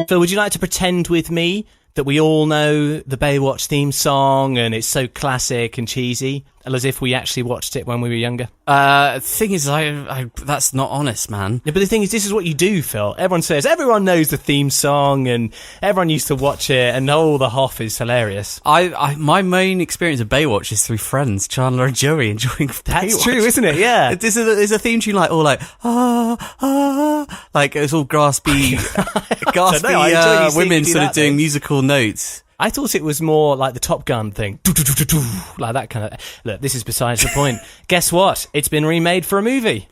Phil, would you like to pretend with me that we all know the Baywatch theme song and it's so classic and cheesy, as if we actually watched it when we were younger? Thing is, I that's not honest, man. Yeah, but the thing is, this is what you do, Phil. Everyone says, everyone knows the theme song and everyone used to watch it and the Hoff is hilarious. My main experience of Baywatch is through friends, Chandler and Joey, enjoying Baywatch. That's true, isn't it? Yeah. There's a theme tune like like it's all gaspy women sort of doing musical notes. I thought it was more like the Top Gun thing. Like that kind of... Look, this is besides the point. Guess what? It's been remade for a movie.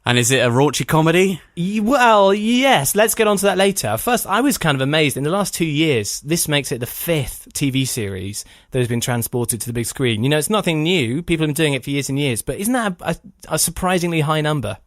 And is it a raunchy comedy? Well, yes. Let's get on to that later. First, I was kind of amazed. In the last 2 years, this makes it the 5th TV series that has been transported to the big screen. You know, it's nothing new. People have been doing it for years and years. But isn't that a surprisingly high number?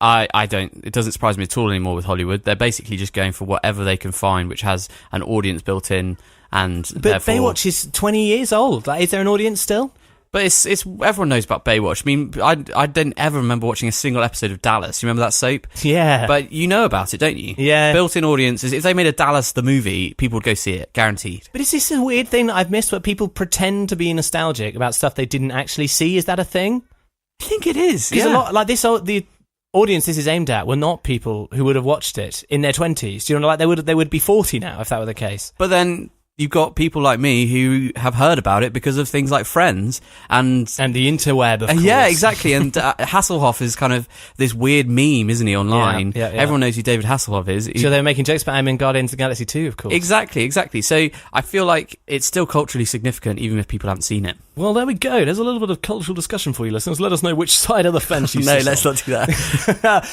It doesn't surprise me at all anymore with Hollywood. They're basically just going for whatever they can find, which has an audience built in. But therefore, Baywatch is 20 years old. Like, is there an audience still? But it's everyone knows about Baywatch. I mean, I didn't ever remember watching a single episode of Dallas. You remember that soap? Yeah. But you know about it, don't you? Yeah. Built-in audiences. If they made a Dallas the movie, people would go see it, guaranteed. But is this a weird thing that I've missed where people pretend to be nostalgic about stuff they didn't actually see? Is that a thing? I think it is. Because a lot like this, the audience this is aimed at were not people who would have watched it in their 20s. Do you know, like they would be 40 now if that were the case. But then you've got people like me who have heard about it because of things like Friends and the interweb, of course. Yeah, exactly. And Hasselhoff is kind of this weird meme, isn't he, online? Yeah. Everyone knows who David Hasselhoff is. So they're making jokes about him in Guardians of the Galaxy 2, of course. Exactly. So I feel like it's still culturally significant, even if people haven't seen it. Well, there we go. There's a little bit of cultural discussion for you, listeners. Let us know which side of the fence you No, let's not do that.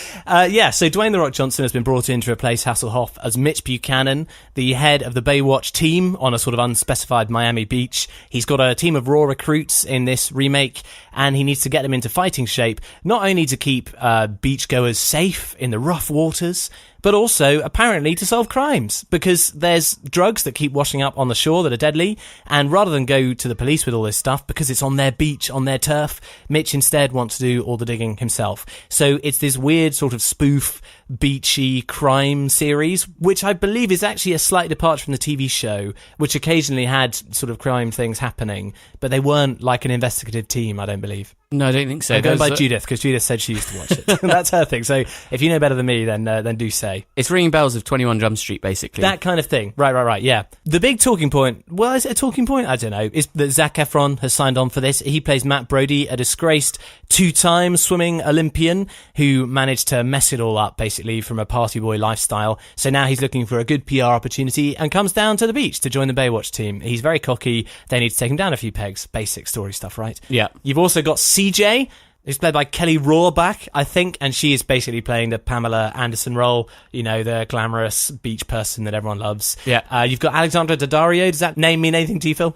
So Dwayne "The Rock" Johnson has been brought in to replace Hasselhoff as Mitch Buchanan, the head of the Baywatch team on a sort of unspecified Miami beach. He's got a team of raw recruits in this remake, and he needs to get them into fighting shape, not only to keep beachgoers safe in the rough waters, but also apparently to solve crimes, because there's drugs that keep washing up on the shore that are deadly, and rather than go to the police with all this stuff, because it's on their beach, on their turf, Mitch instead wants to do all the digging himself. So it's this weird sort of spoof, beachy crime series, which I believe is actually a slight departure from the TV show, which occasionally had sort of crime things happening, but they weren't like an investigative team, I don't believe. No, I don't think so. I'm going by Judith, because Judith said she used to watch it. That's her thing. So if you know better than me, then do say. It's ringing bells of 21 Jump Street, basically. That kind of thing. Right, yeah. The big talking point, well, is it a talking point? I don't know. Is that Zac Efron has signed on for this. He plays Matt Brody, a disgraced 2-time swimming Olympian who managed to mess it all up, basically, from a party boy lifestyle. So now he's looking for a good PR opportunity and comes down to the beach to join the Baywatch team. He's very cocky. They need to take him down a few pegs. Basic story stuff, right? Yeah. You've also got CJ, who's played by Kelly Rohrbach, I think, and she is basically playing the Pamela Anderson role, you know, the glamorous beach person that everyone loves. Yeah. You've got Alexandra Daddario. Does that name mean anything to you, Phil?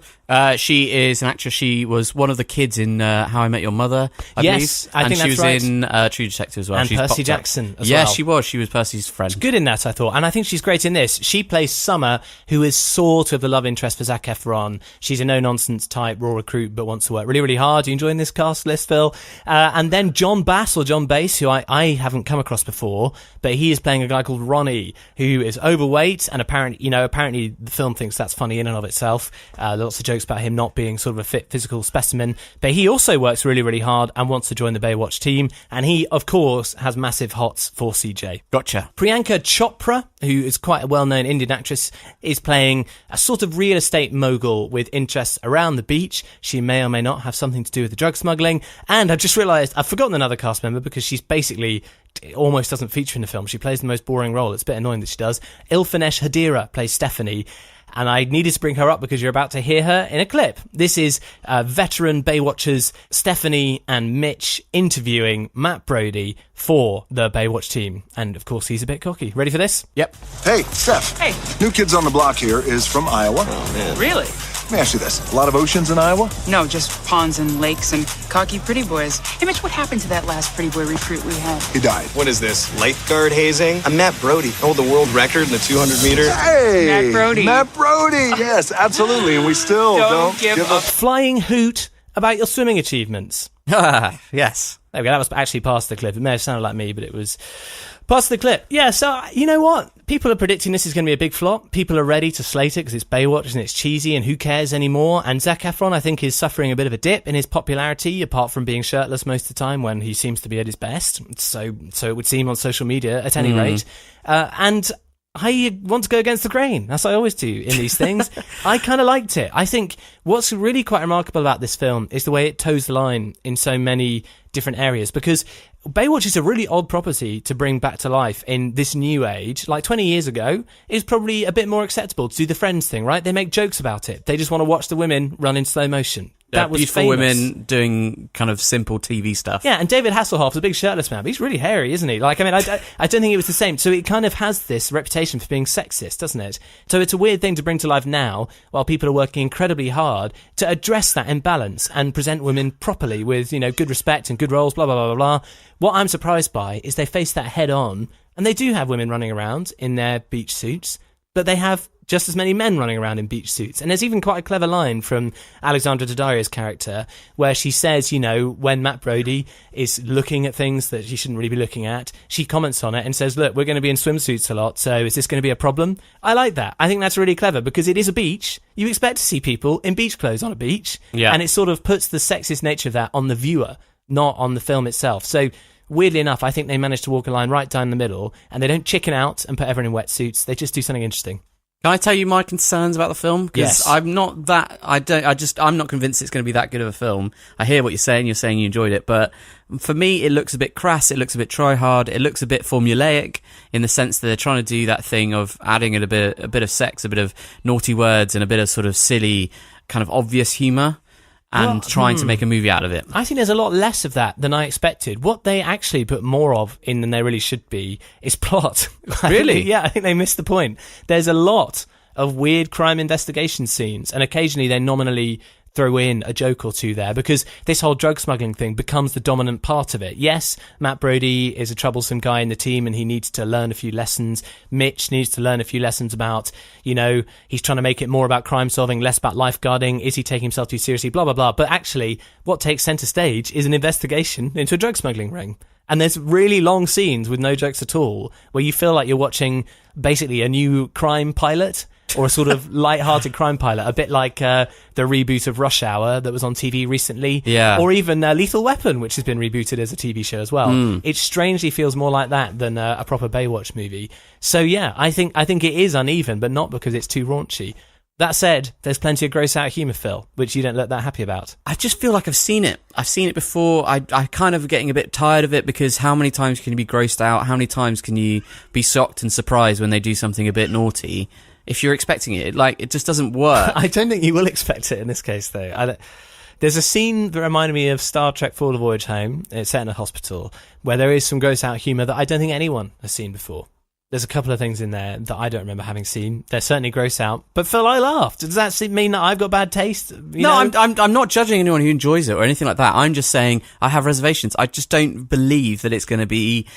She is an actress. She was one of the kids in How I Met Your Mother, I believe. I think that's right. And she was in True Detective as well. And She's Percy Jackson as well. Yeah, she was. She was Percy's friend. She's good in that, I thought. And I think she's great in this. She plays Summer, who is sort of the love interest for Zac Efron. She's a no-nonsense type, raw recruit, but wants to work really, really hard. Are you enjoying this cast list, Phil? And then John Bass, or John Bass, who I haven't come across before, but he is playing a guy called Ronnie, who is overweight, and apparently the film thinks that's funny in and of itself. Lots of jokes about him not being sort of a fit physical specimen, but he also works really, really hard and wants to join the Baywatch team, and he, of course, has massive hots for CJ. Gotcha. Priyanka Chopra, who is quite a well-known Indian actress, is playing a sort of real estate mogul with interests around the beach. She may or may not have something to do with the drug smuggling, and I just realised I've forgotten another cast member because she's basically almost doesn't feature in the film. She plays the most boring role. It's a bit annoying that she does. Ilfanesh Hadira plays Stephanie, and I needed to bring her up because you're about to hear her in a clip. This is veteran Baywatchers Stephanie and Mitch interviewing Matt Brody for the Baywatch team. And, of course, he's a bit cocky. Ready for this? Yep. Hey, Steph. Hey. New Kids on the Block here is from Iowa. Oh, man. Really? Let me ask you this. A lot of oceans in Iowa? No, just ponds and lakes and cocky pretty boys. Hey, Mitch, what happened to that last pretty boy recruit we had? He died. What is this, lifeguard hazing? I'm Matt Brody. I hold the world record in the 200 meter. Hey! Matt Brody. Matt Brody, yes, absolutely. And we still don't give up. Flying hoot about your swimming achievements. Yes. There we go. That was actually past the clip. It may have sounded like me, but it was Parts of the clip. Yeah, so, you know what? People are predicting this is going to be a big flop. People are ready to slate it because it's Baywatch and it's cheesy and who cares anymore. And Zac Efron, I think, is suffering a bit of a dip in his popularity, apart from being shirtless most of the time when he seems to be at his best. So it would seem on social media, at any rate. And I want to go against the grain, as I always do in these things. I kind of liked it. I think what's really quite remarkable about this film is the way it toes the line in so many different areas, because Baywatch is a really odd property to bring back to life in this new age. Like 20 years ago, it's probably a bit more acceptable to do the Friends thing, right? They make jokes about it. They just want to watch the women run in slow motion. That was beautiful famous. Women doing kind of simple TV stuff. Yeah, and David Hasselhoff's a big shirtless man, but he's really hairy, isn't he? Like, I mean, I don't think it was the same. So it kind of has this reputation for being sexist, doesn't it? So it's a weird thing to bring to life now, while people are working incredibly hard to address that imbalance and present women properly with, you know, good respect and good roles, blah, blah, blah, blah, blah. What I'm surprised by is they face that head on, and they do have women running around in their beach suits, but they have just as many men running around in beach suits. And there's even quite a clever line from Alexandra Daddario's character where she says, you know, when Matt Brody is looking at things that he shouldn't really be looking at, she comments on it and says, look, we're going to be in swimsuits a lot, so is this going to be a problem? I like that. I think that's really clever because it is a beach. You expect to see people in beach clothes on a beach. Yeah. And it sort of puts the sexist nature of that on the viewer, not on the film itself. So weirdly enough, I think they managed to walk a line right down the middle, and they don't chicken out and put everyone in wetsuits. They just do something interesting. Can I tell you my concerns about the film? Because yes. I'm not convinced it's going to be that good of a film. I hear what you're saying you enjoyed it, but for me, it looks a bit crass, it looks a bit try-hard, it looks a bit formulaic in the sense that they're trying to do that thing of adding a bit of sex, a bit of naughty words, and a bit of sort of silly, kind of obvious humour. And trying to make a movie out of it. I think there's a lot less of that than I expected. What they actually put more of in than they really should be is plot. Really? Yeah, I think they missed the point. There's a lot of weird crime investigation scenes, and occasionally they nominally throw in a joke or two there, because this whole drug smuggling thing becomes the dominant part of it. Yes, Matt Brody is a troublesome guy in the team and he needs to learn a few lessons. Mitch needs to learn a few lessons about, you know, he's trying to make it more about crime solving, less about lifeguarding. Is he taking himself too seriously? Blah, blah, blah. But actually, what takes centre stage is an investigation into a drug smuggling ring. And there's really long scenes with no jokes at all, where you feel like you're watching basically a new crime pilot, or a sort of light-hearted crime pilot, a bit like the reboot of Rush Hour that was on TV recently, or even Lethal Weapon, which has been rebooted as a TV show as well. It strangely feels more like that than a proper Baywatch movie. So yeah, I think it is uneven, but not because it's too raunchy. That said, there's plenty of gross-out humour, Phil, which you don't look that happy about. I just feel like I've seen it. I've seen it before. I kind of getting a bit tired of it, because how many times can you be grossed out? How many times can you be shocked and surprised when they do something a bit naughty? If you're expecting it, like, it just doesn't work. I don't think you will expect it in this case, though. There's a scene that reminded me of Star Trek For the Voyage Home. It's set in a hospital, where there is some gross-out humour that I don't think anyone has seen before. There's a couple of things in there that I don't remember having seen. They're certainly gross out. But Phil, I laughed. Does that mean that I've got bad taste? I'm not judging anyone who enjoys it or anything like that. I'm just saying I have reservations. I just don't believe that it's going to be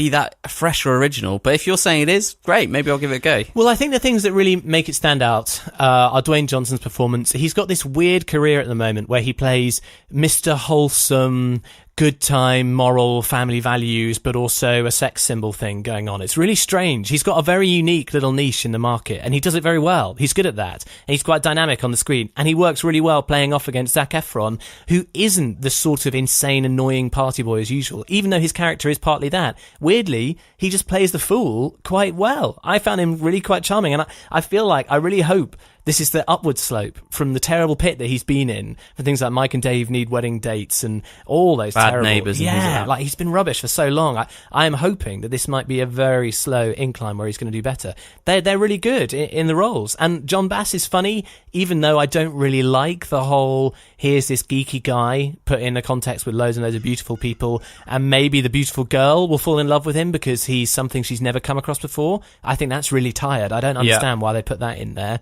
that fresh or original. But if you're saying it is, great. Maybe I'll give it a go. Well, I think the things that really make it stand out are Dwayne Johnson's performance. He's got this weird career at the moment where he plays Mr. Wholesome, good time, moral, family values, but also a sex symbol thing going on. It's really strange. He's got a very unique little niche in the market, and he does it very well. He's good at that, and he's quite dynamic on the screen, and he works really well playing off against Zac Efron, who isn't the sort of insane, annoying party boy as usual, even though his character is partly that. Weirdly, he just plays the fool quite well. I found him really quite charming, and I feel like I really hope this is the upward slope from the terrible pit that he's been in for things like Mike and Dave Need Wedding Dates and all those Bad terrible Neighbours. And things like that. like he's been rubbish for so long. I am hoping that this might be a very slow incline where he's going to do better. They're really good in the roles, and John Bass is funny, even though I don't really like the whole here's this geeky guy put in a context with loads and loads of beautiful people, and maybe the beautiful girl will fall in love with him because he's something she's never come across before. I think that's really tired. I don't understand why they put that in there.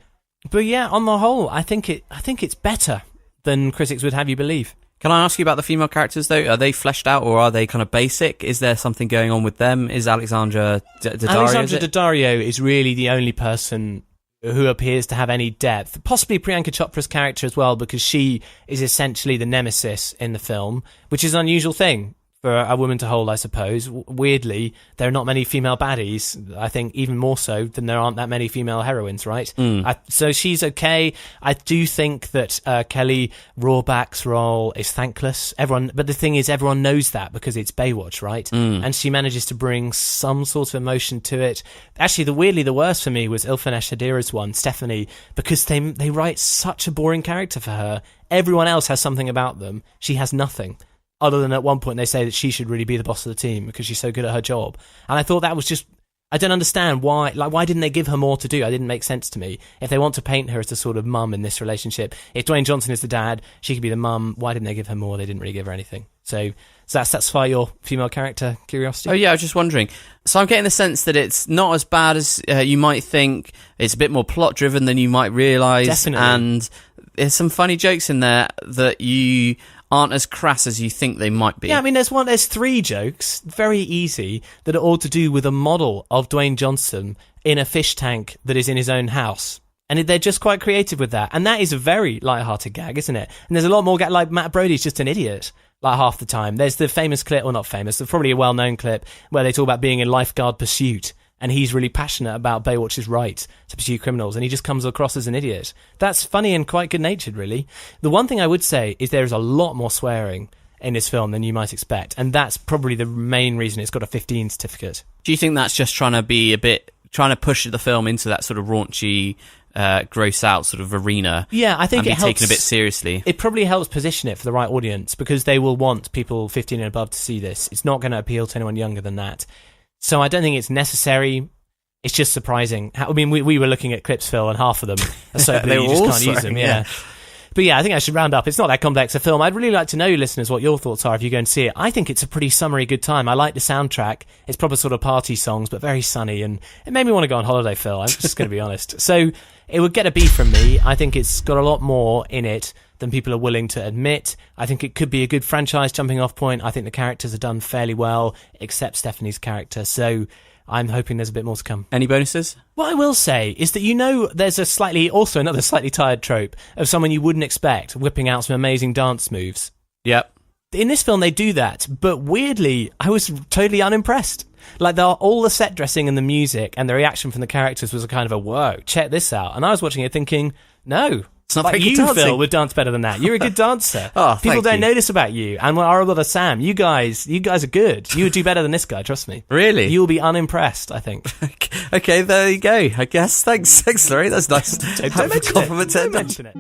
But yeah, on the whole, I think it's better than critics would have you believe. Can I ask you about the female characters, though? Are they fleshed out, or are they kind of basic? Is there something going on with them? Is Alexandra Daddario? Alexandra Daddario is really the only person who appears to have any depth. Possibly Priyanka Chopra's character as well, because she is essentially the nemesis in the film, which is an unusual thing for a woman to hold, I suppose. Weirdly, there are not many female baddies. I think even more so than there aren't that many female heroines, right? So she's okay. I do think that Kelly Rohrbach's role is thankless. But the thing is, everyone knows that because it's Baywatch, right? And she manages to bring some sort of emotion to it. Actually, the worst for me was Ilfanesh Hadira's one, Stephanie, because they write such a boring character for her. Everyone else has something about them. She has nothing. Other than at one point they say that she should really be the boss of the team because she's so good at her job. And I thought that was just... I don't understand why didn't they give her more to do? It didn't make sense to me. If they want to paint her as the sort of mum in this relationship, if Dwayne Johnson is the dad, she could be the mum. Why didn't they give her more? They didn't really give her anything. So does that satisfy your female character curiosity? Oh yeah, I was just wondering. So I'm getting the sense that it's not as bad as you might think. It's a bit more plot driven than you might realise. Definitely. And there's some funny jokes in there that you aren't as crass as you think they might be. Yeah, I mean, there's 3 jokes, very easy, that are all to do with a model of Dwayne Johnson in a fish tank that is in his own house. And they're just quite creative with that. And that is a very light-hearted gag, isn't it? And there's a lot more like Matt Brody's just an idiot, like half the time. There's the famous clip, well, not famous, there's probably a well-known clip where they talk about being in lifeguard pursuit. And he's really passionate about Baywatch's right to pursue criminals, and he just comes across as an idiot. That's funny and quite good-natured, really. The one thing I would say is there is a lot more swearing in this film than you might expect, and that's probably the main reason it's got a 15 certificate. Do you think that's just trying to push the film into that sort of raunchy, gross out sort of arena? Yeah, I think and it helps, taken a bit seriously. It probably helps position it for the right audience because they will want people 15 and above to see this. It's not going to appeal to anyone younger than that. So I don't think it's necessary. It's just surprising. I mean, we were looking at clips, Phil, and half of them are so blue you just can't use them. Yeah. But yeah, I think I should round up. It's not that complex a film. I'd really like to know, listeners, what your thoughts are if you go and see it. I think it's a pretty summery good time. I like the soundtrack. It's proper sort of party songs, but very sunny, and it made me want to go on holiday, Phil. I'm just going to be honest. So it would get a B from me. I think it's got a lot more in it than people are willing to admit. I think it could be a good franchise jumping off point. I think the characters are done fairly well, except Stephanie's character. So I'm hoping there's a bit more to come. Any bonuses? What I will say is that, there's another slightly tired trope of someone you wouldn't expect whipping out some amazing dance moves. Yep. In this film, they do that, but weirdly, I was totally unimpressed. Like, all the set dressing and the music and the reaction from the characters was a kind of a, whoa, check this out. And I was watching it thinking, no. It's not like very good you, dancing. Phil, would dance better than that. You're a good dancer. Oh, people don't you. notice about you. And our brother Sam, you guys are good. You would do better than this guy, trust me. Really? You'll be unimpressed, I think. Okay, there you go. I guess. Thanks, Laurie. That's nice. Don't mention Compliment it. Don't mention it.